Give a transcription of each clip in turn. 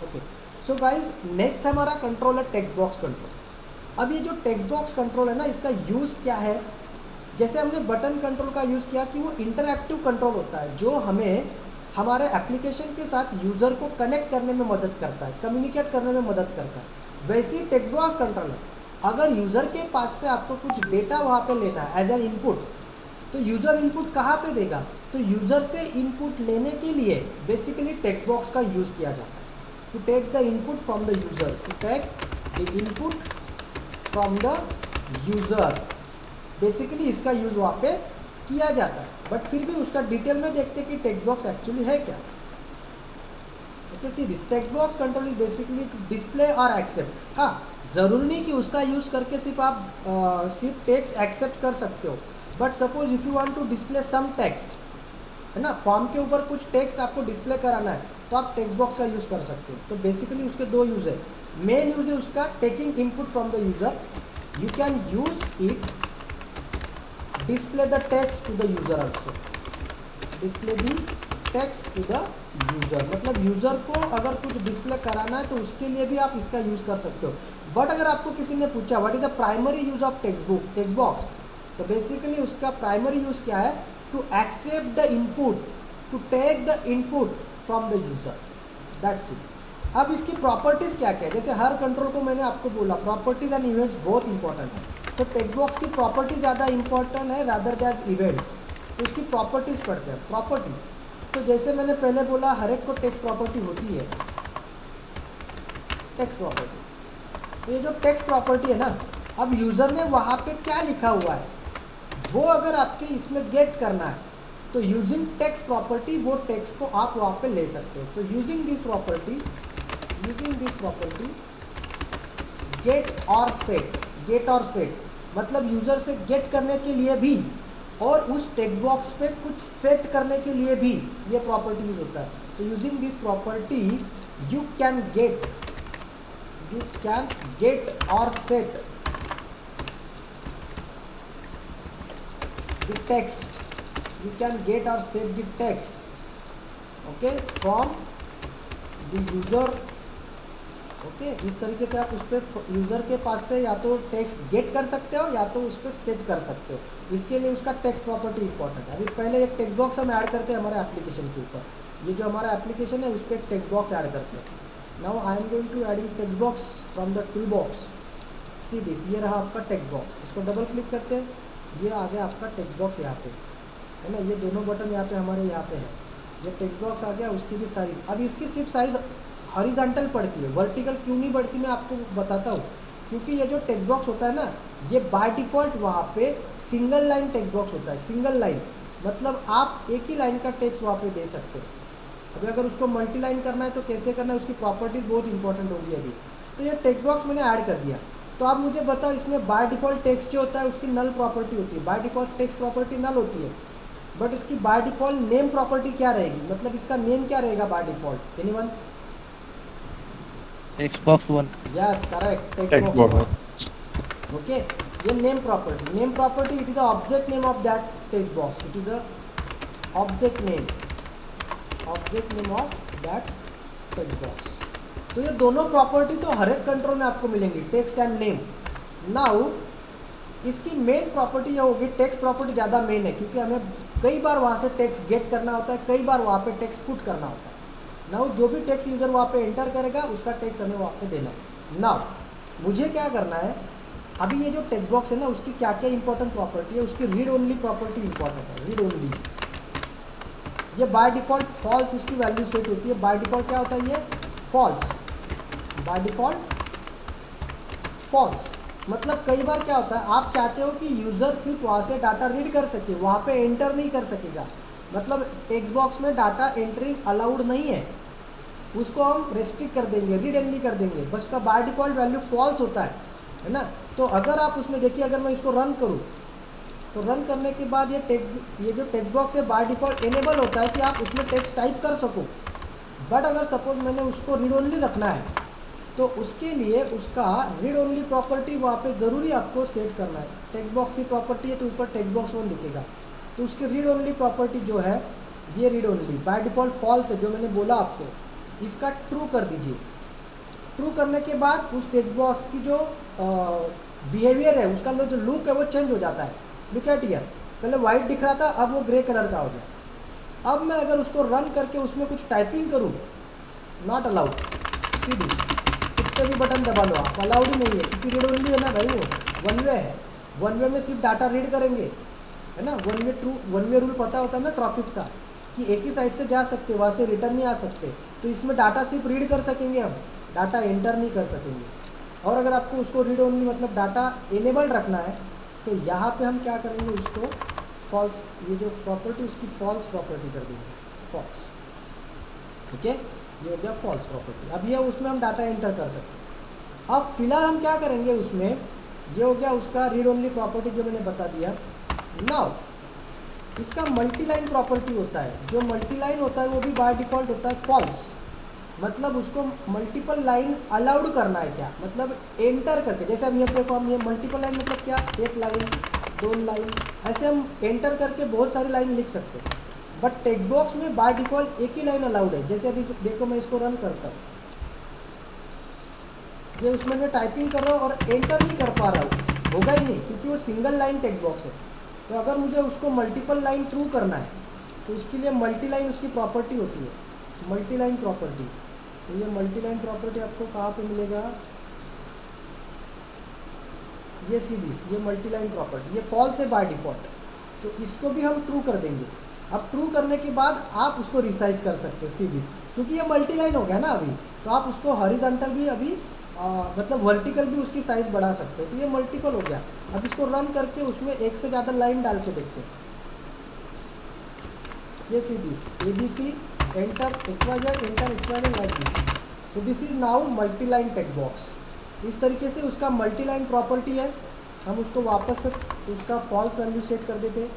Okay, so guys next हमारा control है text box control. अब ये जो टेक्स्ट बॉक्स कंट्रोल है ना, इसका यूज़ क्या है? जैसे हमने बटन कंट्रोल का यूज़ किया कि वो इंटरैक्टिव कंट्रोल होता है, जो हमें हमारे एप्लीकेशन के साथ यूज़र को कनेक्ट करने में मदद करता है, कम्युनिकेट करने में मदद करता है। वैसे ही टेक्स्ट बॉक्स कंट्रोल है, अगर यूज़र के पास से आपको कुछ डेटा वहाँ पे लेना है एज एन इनपुट, तो यूज़र इनपुट कहाँ पे देगा? तो यूज़र से इनपुट लेने के लिए बेसिकली टेक्स्ट बॉक्स का यूज़ किया जाता है। To take the input from the user, to take the input from the user, basically इसका यूज़ वहाँ पे किया जाता है। बट फिर भी उसका डिटेल में देखते हैं कि टेक्स्ट बॉक्स एक्चुअली है क्या। Okay, see this text box control is basically to display और एक्सेप्ट। हाँ, ज़रूरी नहीं कि उसका यूज़ करके सिर्फ आप सिर्फ टेक्स्ट एक्सेप्ट कर सकते हो, but suppose if you want to display some text, है ना, फॉर्म के ऊपर कुछ टेक्स्ट आपको डिस्प्ले कराना है, तो आप टेक्स्ट बॉक्स का यूज़ कर सकते हो। तो बेसिकली उसके दो यूज़ है। मेन यूज़ है उसका taking input from the user, you can use it display the text to the user also, display the text to the user, मतलब यूज़र को अगर कुछ डिस्प्ले कराना है तो उसके लिए भी आप इसका यूज़ कर सकते हो। बट अगर आपको किसी ने पूछा what is the primary use of text box, तो बेसिकली उसका प्राइमरी यूज़ क्या है? To accept the input, to take the input from the user, that's it. अब इसकी प्रॉपर्टीज़ क्या क्या है? जैसे हर कंट्रोल को मैंने आपको बोला प्रॉपर्टीज़ एंड इवेंट्स बहुत इंपॉर्टेंट है, तो टेक्स्ट बॉक्स की प्रॉपर्टी ज़्यादा इंपॉर्टेंट है रादर दैन इवेंट्स। तो उसकी प्रॉपर्टीज़ पढ़ते हैं। प्रॉपर्टीज़, तो जैसे मैंने पहले बोला हर एक को टेक्स्ट प्रॉपर्टी होती है, टेक्स्ट प्रॉपर्टी। तो ये जो टेक्स्ट प्रॉपर्टी है ना, अब यूज़र ने वहाँ पे क्या लिखा हुआ है वो अगर आपके इसमें गेट करना है, तो यूजिंग टेक्स्ट प्रॉपर्टी वो टेक्स्ट को आप वहाँ पे ले सकते हो। तो यूजिंग दिस प्रॉपर्टी गेट और सेट मतलब यूज़र से गेट करने के लिए भी और उस टेक्स्ट बॉक्स पे कुछ सेट करने के लिए भी ये प्रॉपर्टी यूज होता है। तो using this property you can get और set the text, you can get or set the text, okay, from the user। Okay, इस तरीके से आप उस पर यूज़र के पास से या तो टेक्स्ट गेट कर सकते हो या तो उस पर सेट कर सकते हो। इसके लिए उसका टेक्स्ट प्रॉपर्टी इंपॉर्टेंट है। अभी पहले एक टेक्स्ट बॉक्स हम ऐड करते हैं हमारे एप्लीकेशन के ऊपर, ये जो हमारा एप्लीकेशन है उस पर एक टेक्स्ट बॉक्स ऐड करते हैं। Now I am going to adding text box from the tool box. See this, ये रहा आपका टेक्स्ट बॉक्स, इसको डबल क्लिक करते हैं, ये आ गया आपका टेक्स्ट बॉक्स यहाँ पे, है ना। ये दोनों बटन यहाँ पे हमारे यहाँ पे है, ये टेक्स्ट बॉक्स आ गया, उसकी भी साइज़। अब इसकी सिर्फ साइज़ हॉरिजॉन्टल पड़ती है, वर्टिकल क्यों नहीं बढ़ती मैं आपको बताता हूँ। क्योंकि ये जो टेक्स्ट बॉक्स होता है ना, ये बाय डिफ़ॉल्ट वहाँ पे सिंगल लाइन टेक्स्ट बॉक्स होता है। सिंगल लाइन मतलब आप एक ही लाइन का टेक्स्ट वहाँ पे दे सकते हो। अभी अगर उसको मल्टी लाइन करना है तो कैसे करना है, उसकी प्रॉपर्टीज़ बहुत इंपॉर्टेंट होगी अभी। तो ये टेक्स्ट बॉक्स मैंने ऐड कर दिया। तो आप मुझे बताओ, इसमें बाय डिफ़ॉल्ट टेक्स्ट जो होता है उसकी नल प्रॉपर्टी होती है, बाय डिफ़ॉल्ट टेक्स्ट प्रॉपर्टी नल होती है, बट इसकी बाय डिफ़ॉल्ट नेम प्रॉपर्टी क्या रहेगी? मतलब इसका नेम क्या रहेगा by default? Anyone? Text box 1। Yes, correct, text box 1। Okay, ये name property it is the object name of that text box, it is a object name of that text box. तो ये दोनों property तो हर एक control में आपको मिलेंगी, text and name. Now इसकी मेन प्रॉपर्टी यह होगी, टेक्स्ट प्रॉपर्टी ज़्यादा मेन है क्योंकि हमें कई बार वहाँ से टेक्स्ट गेट करना होता है, कई बार वहाँ पे टेक्स्ट पुट करना होता है। नाउ जो भी टेक्स्ट यूज़र वहाँ पे एंटर करेगा उसका टेक्स्ट हमें वहाँ पे देना है। नाउ मुझे क्या करना है, अभी ये जो टेक्स्ट बॉक्स है ना उसकी क्या क्या इंपॉर्टेंट प्रॉपर्टी है, उसकी रीड ओनली प्रॉपर्टी इंपॉर्टेंट है। रीड ओनली, ये बाय डिफ़ॉल्ट फॉल्स उसकी वैल्यू सेट होती है। बाय डिफ़ॉल्ट क्या होता है? ये फॉल्स, बाय डिफ़ॉल्ट फॉल्स। मतलब कई बार क्या होता है, आप चाहते हो कि यूज़र सिर्फ वहाँ से डाटा रीड कर सके, वहाँ पे एंटर नहीं कर सकेगा, मतलब टेक्स्ट बॉक्स में डाटा एंट्रिंग अलाउड नहीं है, उसको हम रेस्ट्रिक्ट कर देंगे, रीड एंड नहीं कर देंगे, बस का बाय डिफ़ॉल्ट वैल्यू फॉल्स होता है ना। तो अगर आप उसमें देखिए, अगर मैं इसको रन करूँ तो रन करने के बाद ये जो टेक्स्ट बॉक्स है बाय डिफ़ॉल्ट इनेबल होता है कि आप उसमें टेक्स्ट टाइप कर सको। बट अगर सपोज मैंने उसको रीड ओनली रखना है तो उसके लिए उसका रीड ओनली प्रॉपर्टी वहाँ पे ज़रूरी आपको सेट करना है। टेक्स्ट बॉक्स की प्रॉपर्टी है तो ऊपर टेक्स्ट बॉक्स 1 दिखेगा, तो उसकी रीड ओनली प्रॉपर्टी जो है ये read only by default false है, जो मैंने बोला आपको इसका ट्रू कर दीजिए। ट्रू करने के बाद उस टेक्स्ट बॉक्स की जो बिहेवियर है, उसका जो लुक है वो चेंज हो जाता है। लुक एट हियर, पहले वाइट दिख रहा था, अब वो ग्रे कलर का हो गया। अब मैं अगर उसको रन करके उसमें कुछ टाइपिंग करूँ, नॉट अलाउड, सीधी कितने भी बटन दबा लो आप, अलाउड ही नहीं है, क्योंकि रीड ओनली है ना भाई, वो वन वे है। वन वे में सिर्फ डाटा रीड करेंगे, है ना। वन वे रूल पता होता है ना ट्रैफिक का, कि एक ही साइड से जा सकते, वहाँ से रिटर्न नहीं आ सकते। तो इसमें डाटा सिर्फ रीड कर सकेंगे हम, डाटा एंटर नहीं कर सकेंगे। और अगर आपको उसको रीड ओनली मतलब डाटा इनेबल्ड रखना है, तो यहाँ पे हम क्या करेंगे, उसको फॉल्स, ये जो प्रॉपर्टी उसकी फॉल्स प्रॉपर्टी कर देंगे, फॉल्स। ठीक है, ये हो गया फॉल्स प्रॉपर्टी। अब ये उसमें हम डाटा एंटर कर सकते हैं। अब फिलहाल हम क्या करेंगे उसमें, ये हो गया उसका रीड ओनली प्रॉपर्टी जो मैंने बता दिया। नाउ इसका मल्टी लाइन प्रॉपर्टी होता है, जो मल्टी लाइन होता है वो भी बाय डिफ़ॉल्ट होता है फॉल्स। मतलब उसको मल्टीपल लाइन अलाउड करना है, क्या मतलब एंटर करके, जैसे अब ये देखो, हम ये मल्टीपल लाइन मतलब क्या, एक लाइन, दो लाइन, ऐसे हम एंटर करके बहुत सारी लाइन लिख सकते हैं। बट टेक्स्ट बॉक्स में बाय डिफ़ॉल्ट एक ही लाइन अलाउड है। जैसे अभी देखो, मैं इसको रन करता हूँ, ये उसमें मैं टाइपिंग कर रहा हूँ और एंटर नहीं कर पा रहा हूँ, होगा ही नहीं, क्योंकि वो सिंगल लाइन टेक्स्ट बॉक्स है। तो अगर मुझे उसको मल्टीपल लाइन ट्रू करना है, तो उसके लिए मल्टी लाइन उसकी प्रॉपर्टी होती है, मल्टी लाइन प्रॉपर्टी। तो ये मल्टी लाइन प्रॉपर्टी आपको कहाँ पे मिलेगा, ये सीधी, ये मल्टी लाइन प्रॉपर्टी, ये फॉल्स है बाय डिफ़ॉल्ट, तो इसको भी हम ट्रू कर देंगे। अब ट्रू करने के बाद आप उसको रिसाइज कर सकते हो सीधी, क्योंकि ये मल्टी लाइन हो गया ना अभी, तो आप उसको हॉरिजॉन्टल भी अभी मतलब वर्टिकल भी उसकी साइज़ बढ़ा सकते हो। तो ये मल्टीपल हो गया। अब इसको रन करके उसमें एक से ज़्यादा लाइन डाल के देखते हैं। ये सीधी ABC enter XYZ enter XYZ like this. So this is now multi line text box. इस तरीके से उसका मल्टी लाइन प्रॉपर्टी है, हम उसको वापस से उसका फॉल्स वैल्यू सेट कर देते हैं।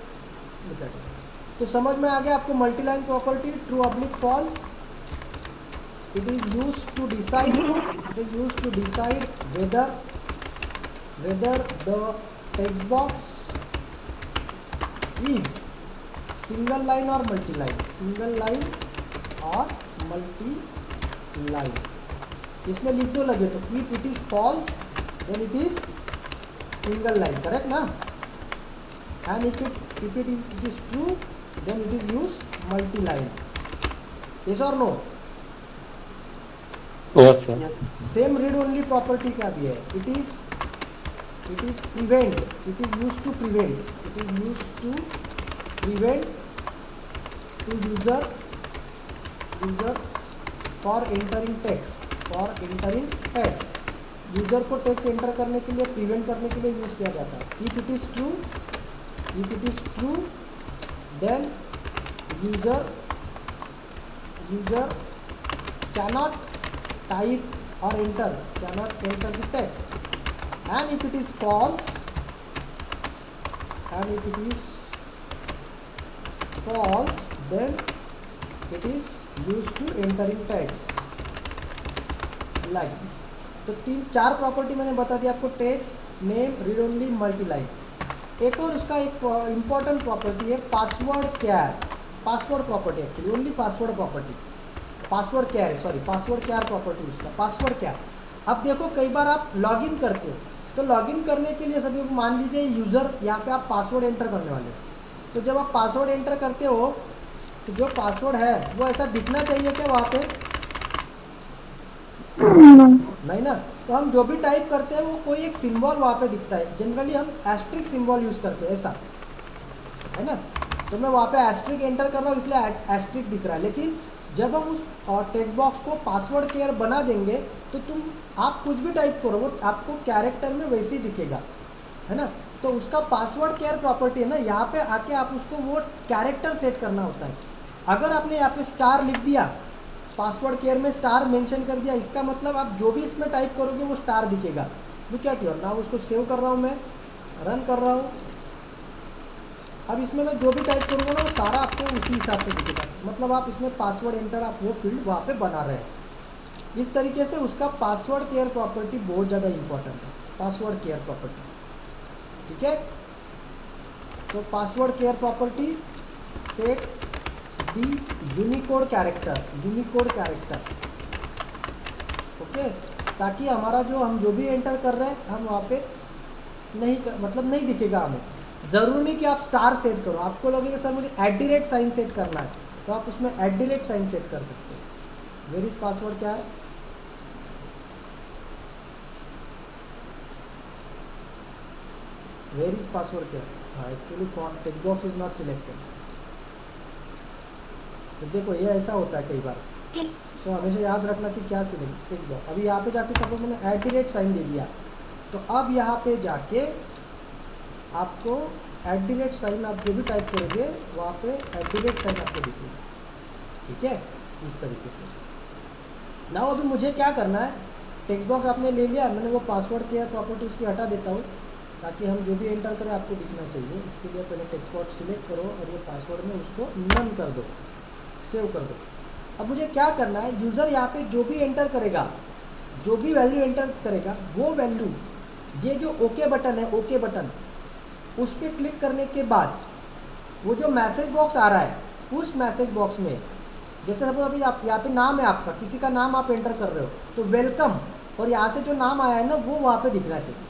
तो समझ में आ गया आपको multi line property, true oblique false. It is used to decide whether the text box is single line or multi line, single line or multi line। इसमें लिख दो लगे तो if it is false then it is single line, correct ना। and if it is true then it is used multi line, yes or no। Yes, sir. Same read only property का भी है, it is prevent, it is use to prevent, it is use to prevent to user for entering text, user को text enter करने के लिए, prevent करने के लिए यूज किया जाता है। If it is true then user cannot type or cannot enter the text, and if it is false then it is used to entering text like this। तो 3-4 प्रॉपर्टी मैंने बता दिया आपको, text, name, read only, multi line. एक और उसका एक important property है password char, password property, actually only password property, password क्या है, सॉरी पासवर्ड क्या प्रॉपर्टी उसका, पासवर्ड क्या। अब देखो कई बार आप लॉगिन करते हो, तो लॉगिन करने के लिए सभी मान लीजिए यूज़र, यहाँ पे आप पासवर्ड एंटर करने वाले हो। तो जब आप पासवर्ड एंटर करते हो तो जो पासवर्ड है वो ऐसा दिखना चाहिए क्या वहाँ पे, नहीं ना। तो हम जो भी टाइप करते हैं वो कोई एक सिंबल वहाँ पे दिखता है, जनरली हम एस्ट्रिक सिंबल यूज़ करते हैं, ऐसा है ना। तो मैं वहाँ पे एस्ट्रिक एंटर कर रहा हूँ इसलिए एस्ट्रिक दिख रहा है, लेकिन जब हम उस टेक्स्ट बॉक्स को पासवर्ड केयर बना देंगे तो आप कुछ भी टाइप करो वो आपको कैरेक्टर में वैसे ही दिखेगा, है ना। तो उसका पासवर्ड केयर प्रॉपर्टी है ना, यहाँ पे आके आप उसको वो कैरेक्टर सेट करना होता है। अगर आपने यहाँ पे स्टार लिख दिया, पासवर्ड केयर में स्टार मेंशन कर दिया, इसका मतलब आप जो भी इसमें टाइप करोगे वो स्टार दिखेगा। वो क्या किया ना, उसको सेव कर रहा हूँ मैं, रन कर रहा हूँ। अब इसमें मैं जो भी टाइप करूँगा ना वो सारा आपको उसी हिसाब से दिखेगा, मतलब आप इसमें पासवर्ड एंटर आप वो फील्ड वहाँ पे बना रहे हैं। इस तरीके से उसका पासवर्ड केयर प्रॉपर्टी बहुत ज़्यादा इंपॉर्टेंट है, पासवर्ड केयर प्रॉपर्टी, ठीक है। तो पासवर्ड केयर प्रॉपर्टी सेट दी यूनिकोड कैरेक्टर, ओके, ताकि हमारा जो हम जो भी एंटर कर रहे हैं हम वहाँ पे मतलब नहीं दिखेगा हमें। ज़रूरी नहीं कि आप स्टार सेट करो, आपको लगेगा सर मुझे @ साइन सेट करना है, तो आप उसमें @ साइन सेट कर सकते हो। वेयर इज पासवर्ड क्या है, वेयर इज पासवर्ड क्या है, हाँ actually font text box is not selected. तो देखो ये ऐसा होता है कई बार, तो हमेशा याद रखना कि क्या सिलेक्ट टेक्स्ट बॉक्स। अभी यहाँ पे जाके सपोज मैंने @ साइन दे दिया, तो अब यहाँ पे जाके आपको @ साइन आप जो भी टाइप करोगे वहाँ पे @ साइन आपको दिखेगा, ठीक है, इस तरीके से। नाउ अभी मुझे क्या करना है, टेक्स्ट बॉक्स आपने ले लिया, मैंने वो पासवर्ड किया, प्रॉपर्टी उसकी हटा देता हूँ ताकि हम जो भी एंटर करें आपको दिखना चाहिए। इसके लिए पहले टेक्स्ट बॉक्स सिलेक्ट करो और ये पासवर्ड में उसको नन कर दो, सेव कर दो। अब मुझे क्या करना है, यूज़र यहाँ पे जो भी एंटर करेगा, जो भी वैल्यू एंटर करेगा वो वैल्यू, ये जो ओके बटन है, ओके बटन, उस पर क्लिक करने के बाद वो जो मैसेज बॉक्स आ रहा है, उस मैसेज बॉक्स में जैसे सपोज अभी आप यहाँ पे नाम है आपका, किसी का नाम आप एंटर कर रहे हो, तो वेलकम और यहाँ से जो नाम आया है ना वो वहाँ पे दिखना चाहिए।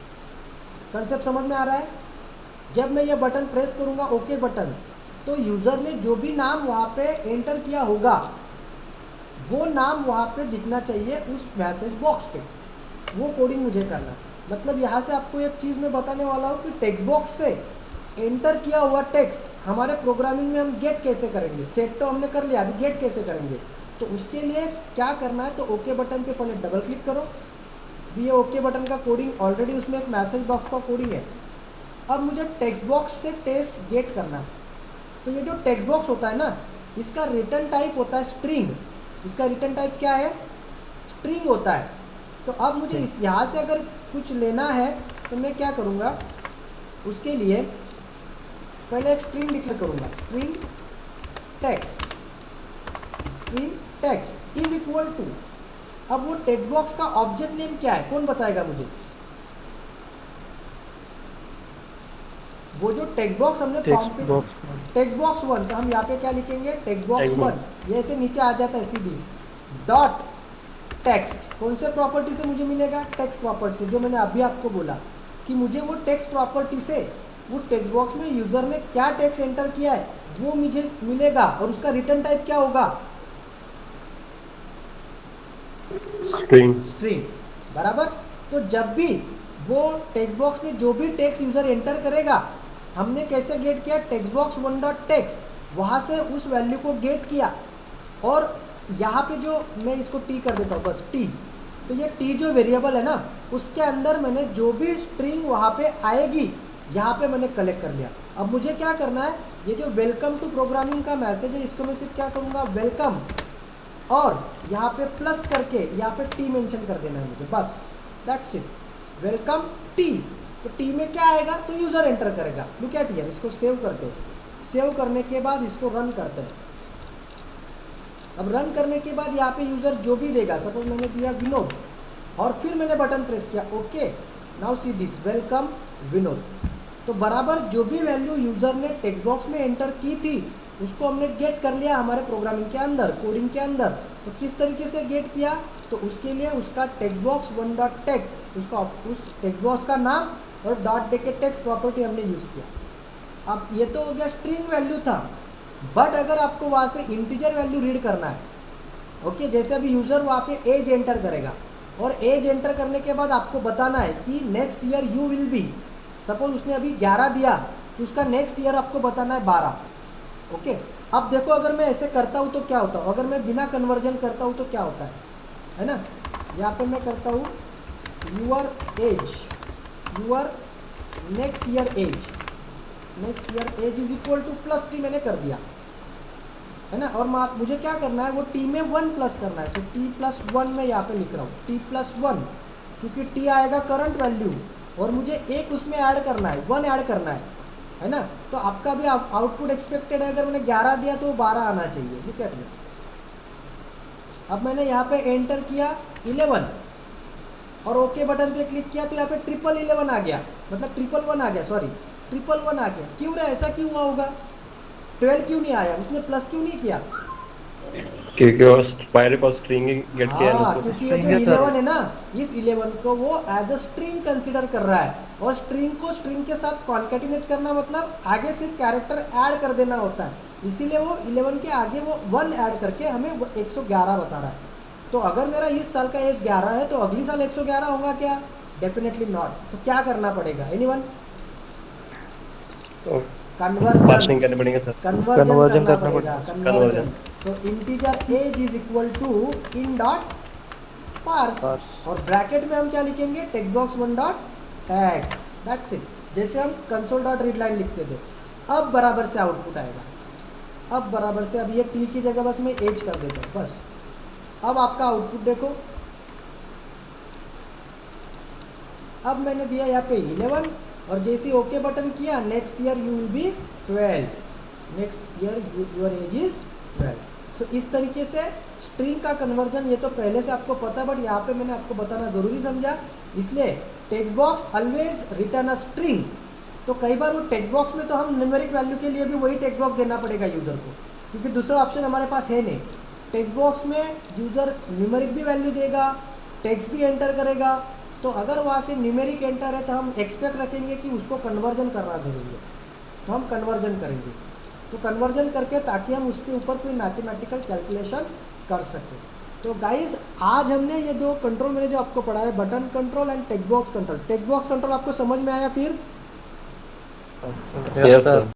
कंसेप्ट समझ में आ रहा है। जब मैं ये बटन प्रेस करूँगा ओके बटन, तो यूज़र ने जो भी नाम वहाँ पे एंटर किया होगा वो नाम वहाँ पे दिखना चाहिए उस मैसेज बॉक्स पे। वो कोडिंग मुझे करना है। मतलब यहाँ से आपको एक चीज़ मैं बताने वाला हूँ कि टेक्स्ट बॉक्स से एंटर किया हुआ टेक्स्ट हमारे प्रोग्रामिंग में हम गेट कैसे करेंगे। सेट तो हमने कर लिया, अभी गेट कैसे करेंगे। तो उसके लिए क्या करना है, तो ओके बटन पे पहले डबल क्लिक करो। भी ये ओके बटन का कोडिंग ऑलरेडी उसमें एक मैसेज बॉक्स का कोडिंग है। अब मुझे टेक्स्ट बॉक्स से टेक्स्ट गेट करना है। तो ये जो टेक्स्ट बॉक्स होता है ना, इसका रिटर्न टाइप होता है स्ट्रिंग। इसका रिटर्न टाइप क्या है, स्ट्रिंग होता है। तो अब मुझे इस यहाँ से अगर कुछ लेना है तो मैं क्या करूँगा, उसके लिए पहले एक स्ट्रिंग डिक्लेयर करूँगा, string text is equal to, अब वो टेक्स्ट बॉक्स का ऑब्जेक्ट नेम क्या है, कौन बताएगा मुझे। वो जो टेक्स्ट बॉक्स हमने फॉर्म पे टेक्स्ट बॉक्स 1, तो हम यहाँ पे क्या लिखेंगे, टेक्स्ट बॉक्स 1। ये ऐसे नीचे आ जाता है सीधी डॉट टेक्स्ट। कौन से प्रॉपर्टी से मुझे मिलेगा, टेक्स्ट प्रॉपर्टी से, जो मैंने अभी आपको बोला कि मुझे वो टेक्स्ट प्रॉपर्टी से वो टेक्स्ट बॉक्स में यूजर ने क्या टेक्स्ट एंटर किया है वो मुझे मिलेगा। और उसका रिटर्न टाइप क्या होगा, स्ट्रिंग बराबर। तो जब भी वो टेक्स्ट बॉक्स में जो भी टेक्स्ट यूजर एंटर करेगा, हमने कैसे गेट किया, टेक्स्ट बॉक्स 1 डॉट टेक्स्ट, वहाँ से उस वैल्यू को गेट किया। और यहाँ पे जो मैं इसको टी कर देता हूँ, बस टी। तो ये टी जो वेरिएबल है ना, उसके अंदर मैंने जो भी स्ट्रिंग वहाँ पे आएगी, यहाँ पे मैंने कलेक्ट कर लिया। अब मुझे क्या करना है, ये जो वेलकम टू प्रोग्रामिंग का मैसेज है, इसको मैं सिर्फ क्या करूँगा, वेलकम, और यहाँ पे प्लस करके यहाँ पे टी मेंशन कर देना है मुझे, बस दैट्स इट, वेलकम टी। तो टी में क्या आएगा, तो यूज़र एंटर करेगा। लुक एट हियर, इसको सेव करते हैं। सेव करने के बाद इसको रन करते हैं। अब रन करने के बाद यहाँ पे यूज़र जो भी देगा, सपोज मैंने दिया विनोद, और फिर मैंने बटन प्रेस किया okay, now see this, welcome Vinod. तो बराबर जो भी वैल्यू यूज़र ने टेक्स्ट बॉक्स में एंटर की थी उसको हमने गेट कर लिया हमारे प्रोग्रामिंग के अंदर, कोडिंग के अंदर। तो किस तरीके से गेट किया, तो उसके लिए उसका टेक्स्ट बॉक्स 1 डॉट टेक्स्ट, उसका उस टेक्स्ट बॉक्स का नाम और डॉट दे के टेक्स्ट प्रॉपर्टी हमने यूज़ किया। अब ये तो हो गया स्ट्रिंग वैल्यू था, बट अगर आपको वहाँ से इंटीजर वैल्यू रीड करना है, ओके, जैसे अभी यूज़र वहाँ पे एज एंटर करेगा, और एज एंटर करने के बाद आपको बताना है कि next year you will be, suppose उसने अभी 11 दिया, तो उसका नेक्स्ट ईयर आपको बताना है 12। ओके, अब देखो अगर मैं ऐसे करता हूँ तो क्या होता है, अगर मैं बिना कन्वर्जन करता हूँ तो क्या होता है ना। यहाँ पे मैं करता हूँ your age, your next year age, next year age is equal to plus T मैंने कर दिया, है ना। और मुझे क्या करना है, वो टी में 1 प्लस करना है। सो टी प्लस 1 मैं यहाँ पे लिख रहा हूँ, टी प्लस 1, क्योंकि टी आएगा करंट वैल्यू और मुझे एक उसमें ऐड करना है, 1 ऐड करना है ना। तो आपका भी आउटपुट एक्सपेक्टेड है, अगर मैंने 11 दिया तो 12 आना चाहिए। लुक एट मी, अब मैंने यहाँ पे एंटर किया 11 और ओके बटन पे क्लिक किया, तो यहाँ पे 1111 आ गया, मतलब 111 आ गया, सॉरी 111 आ गया। क्यों रे, ऐसा क्यों हुआ होगा, 12 क्यों नहीं आया, उसने प्लस क्यों नहीं किया। क्योंकि वो बाहर को स्ट्रिंग गेट किया है ना हाँ, उसको। क्योंकि ये जो स्ट्रिंग है सर। 11 है ना, इस 11 को वो एज अ स्ट्रिंग कंसिडर कर रहा है, और स्ट्रिंग को स्ट्रिंग के साथ कॉन्केटिनेट करना मतलब आगे सिर्फ कैरेक्टर ऐड कर देना होता है, इसीलिए वो 11 के आगे वो 1 ऐड करके हमें 111 बता रहा है। तो अगर मेरा इस साल का एज 11 है तो अगली साल 111 होगा क्या? Definitely not. तो क्या करना पड़ेगा? एनीवन? तो कन्वर्जन। पार्सिंग करने पड़ेंगे सर। कन्वर्जन कन्वर्जन करना करना पड़ेगा, पड़ेगा। Conversion. Conversion. So integer age is equal to int dot parse, parse. और ब्रैकेट में हम क्या लिखेंगे? Text box 1 dot tags, that's it. जैसे हम कंसोल डॉट रीड लाइन लिखते थे। अब बराबर से आउटपुट आएगा, अब बराबर से, अब ये टी की जगह बस मैं एज कर देता हूँ बस। अब आपका आउटपुट देखो, अब मैंने दिया यहाँ पे 11, और जैसे ओके बटन किया, next year you will be 12, next year your age is 12। सो इस तरीके से स्ट्रिंग का कन्वर्जन, ये तो पहले से आपको पता है, बट यहाँ पे मैंने आपको बताना ज़रूरी समझा, इसलिए text box always return a string. तो कई बार वो टेक्स्ट बॉक्स में तो हम न्यूमेरिक वैल्यू के लिए भी वही टेक्स्ट बॉक्स देना पड़ेगा यूज़र को, क्योंकि दूसरा ऑप्शन हमारे पास है नहीं। टेक्स्ट बॉक्स में यूज़र न्यूमेरिक भी वैल्यू देगा, टेक्स्ट भी एंटर करेगा, तो अगर वहाँ से न्यूमेरिक एंटर है तो हम एक्सपेक्ट रखेंगे कि उसको कन्वर्जन करना ज़रूरी है, तो हम कन्वर्जन करेंगे। तो कन्वर्जन करके ताकि हम उसके ऊपर कोई मैथमेटिकल कैलकुलेशन कर सकें। तो गाइस, आज हमने ये दो कंट्रोल मैंने जो आपको पढ़ा है, button control and text box control. Text box control आपको समझ में आया? फिर यस यस सर। सर।